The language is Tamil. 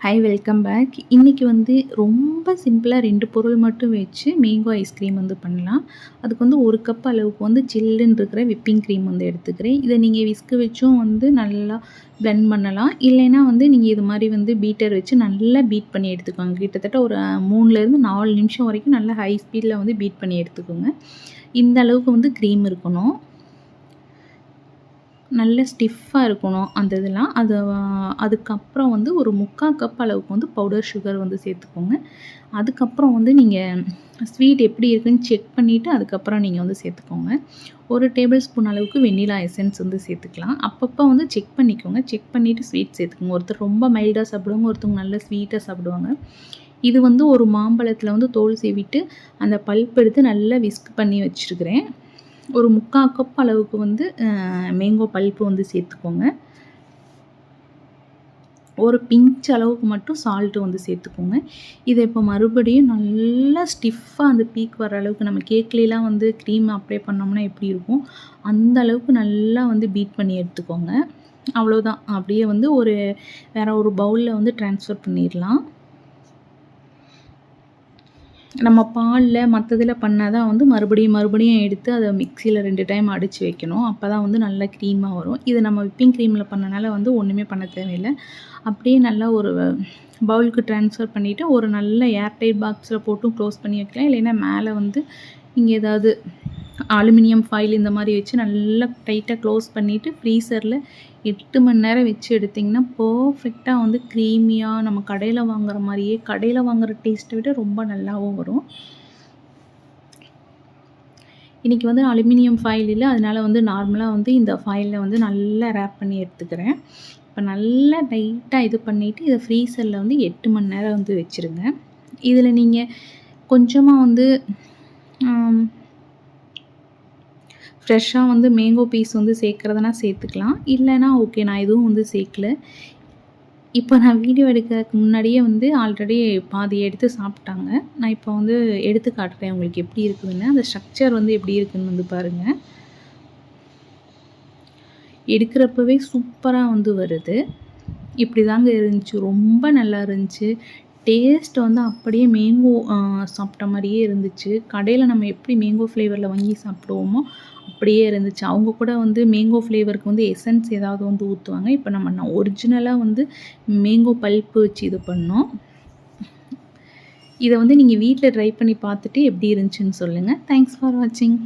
Hi welcome back. இன்றைக்கி வந்து ரொம்ப சிம்பிளாக 2 பொருள் மட்டும் வச்சு மேங்கோ ஐஸ்கிரீம் வந்து பண்ணலாம். அதுக்கு வந்து 1 கப் அளவுக்கு வந்து சில்லுன்னு இருக்கிற விப்பிங் க்ரீம் வந்து எடுத்துக்கிறேன். இதை நீங்கள் விஸ்க் வச்சும் வந்து நல்லா பிளெண்ட் பண்ணலாம். இல்லைன்னா வந்து நீங்கள் இது மாதிரி வந்து பீட்டர் வச்சு நல்லா பீட் பண்ணி எடுத்துக்கோங்க. கிட்டத்தட்ட ஒரு 3லேருந்து 4 நிமிஷம் வரைக்கும் நல்லா ஹை ஸ்பீடில் வந்து பீட் பண்ணி எடுத்துக்கோங்க. இந்த அளவுக்கு வந்து க்ரீம் இருக்கணும். நல்ல ஸ்டிஃப்பாக இருக்கணும் அந்த இதெல்லாம். அதுக்கப்புறம் வந்து ஒரு 3/4 கப் அளவுக்கு வந்து பவுடர் சுகர் வந்து சேர்த்துக்கோங்க. அதுக்கப்புறம் வந்து நீங்கள் ஸ்வீட் எப்படி இருக்குன்னு செக் பண்ணிவிட்டு அதுக்கப்புறம் நீங்கள் வந்து சேர்த்துக்கோங்க. 1 டேபிள் ஸ்பூன் அளவுக்கு வெண்ணிலா எசன்ஸ் வந்து சேர்த்துக்கலாம். அப்பப்போ வந்து செக் பண்ணிக்கோங்க. செக் பண்ணிவிட்டு ஸ்வீட் சேர்த்துக்கோங்க. ஒருத்தர் ரொம்ப மைல்டாக சாப்பிடுவாங்க, ஒருத்தவங்க நல்ல ஸ்வீட்டாக சாப்பிடுவாங்க. இது வந்து ஒரு மாம்பழத்தில் வந்து தோல் சீவிட்டு அந்த பல்ப் எடுத்து நல்லா விஸ்க் பண்ணி வச்சுருக்கிறேன். ஒரு 3/4 கப் அளவுக்கு வந்து மேங்கோ பல்ப்பு வந்து சேர்த்துக்கோங்க. ஒரு பிஞ்ச் அளவுக்கு மட்டும் சால்ட்டு வந்து சேர்த்துக்கோங்க. இதை இப்போ மறுபடியும் நல்லா ஸ்டிஃபாக அந்த பீக் வர அளவுக்கு நம்ம கேக்லாம் வந்து க்ரீம் அப்ளை பண்ணோம்னா எப்படி இருக்கும் அந்த அளவுக்கு நல்லா வந்து பீட் பண்ணி எடுத்துக்கோங்க. அவ்வளோதான். அப்படியே வந்து வேறு ஒரு பவுலில் வந்து ட்ரான்ஸ்ஃபர் பண்ணிடலாம். நம்ம பாலில் மற்றதில் பண்ணால் தான் வந்து மறுபடியும் எடுத்து அதை மிக்சியில் 2 டைம் அடித்து வைக்கணும். அப்போ தான் வந்து நல்லா க்ரீமாக வரும். இது நம்ம விப்பிங் க்ரீமில் பண்ணனால வந்து ஒன்றுமே பண்ண தேவையில்லை. அப்படியே நல்லா ஒரு பவுலுக்கு ட்ரான்ஸ்ஃபர் பண்ணிவிட்டு ஒரு நல்ல ஏர்டைட் பாக்ஸில் போட்டும் க்ளோஸ் பண்ணி வைக்கலாம். இல்லைன்னா மேலே வந்து நீங்கள் ஏதாவது அலுமினியம் ஃபாயில் இந்த மாதிரி வச்சு நல்லா டைட்டாக க்ளோஸ் பண்ணிவிட்டு ஃப்ரீசரில் 8 மணி நேரம் வச்சு எடுத்திங்கன்னா பர்ஃபெக்டாக வந்து க்ரீமியாக நம்ம கடையில் வாங்குற மாதிரியே கடையில் வாங்குகிற டேஸ்ட்டை விட ரொம்ப நல்லாவும் வரும். இன்றைக்கி வந்து அலுமினியம் ஃபாயில் இல்லை, அதனால் வந்து நார்மலாக வந்து இந்த ஃபாயிலில் வந்து நல்லா ரேப் பண்ணி எடுத்துக்கிறேன். இப்போ நல்லா டைட்டாக இது பண்ணிவிட்டு இதை ஃப்ரீசரில் வந்து 8 மணி நேரம் வந்து வச்சுருங்க. இதில் நீங்கள் கொஞ்சமாக வந்து ஃப்ரெஷ்ஷாக வந்து மேங்கோ பீஸ் வந்து சேர்க்குறதுனா சேர்த்துக்கலாம். இல்லைனா ஓகே, நான் எதுவும் வந்து சேர்க்கல. இப்போ நான் வீடியோ எடுக்கிறதுக்கு முன்னாடியே வந்து ஆல்ரெடி பாதி எடுத்து சாப்பிட்டாங்க. நான் இப்போ வந்து எடுத்து காட்டுறேன் உங்களுக்கு எப்படி இருக்குதுன்னு. அந்த ஸ்ட்ரக்சர் வந்து எப்படி இருக்குதுன்னு வந்து பாருங்கள். எடுக்கிறப்பவே சூப்பராக வந்து வருது. இப்படி தாங்க இருந்துச்சு. ரொம்ப நல்லா இருந்துச்சு. டேஸ்ட் வந்து அப்படியே மேங்கோ சாப்பிட்ட மாதிரியே இருந்துச்சு. கடையில் நம்ம எப்படி மேங்கோ ஃப்ளேவரில் வாங்கி சாப்பிடுவோமோ அப்படியே இருந்துச்சு. அவங்க கூட வந்து மேங்கோ ஃப்ளேவருக்கு வந்து எசன்ஸ் ஏதாவது வந்து ஊற்றுவாங்க. இப்போ நம்ம ஒரிஜினலாக வந்து மேங்கோ பல்ப்பு வச்சு இது பண்ணோம். இதை வந்து நீங்கள் வீட்டில் ட்ரை பண்ணி பார்த்துட்டு எப்படி இருந்துச்சுன்னு சொல்லுங்கள். தேங்க்ஸ் ஃபார் வாட்சிங்.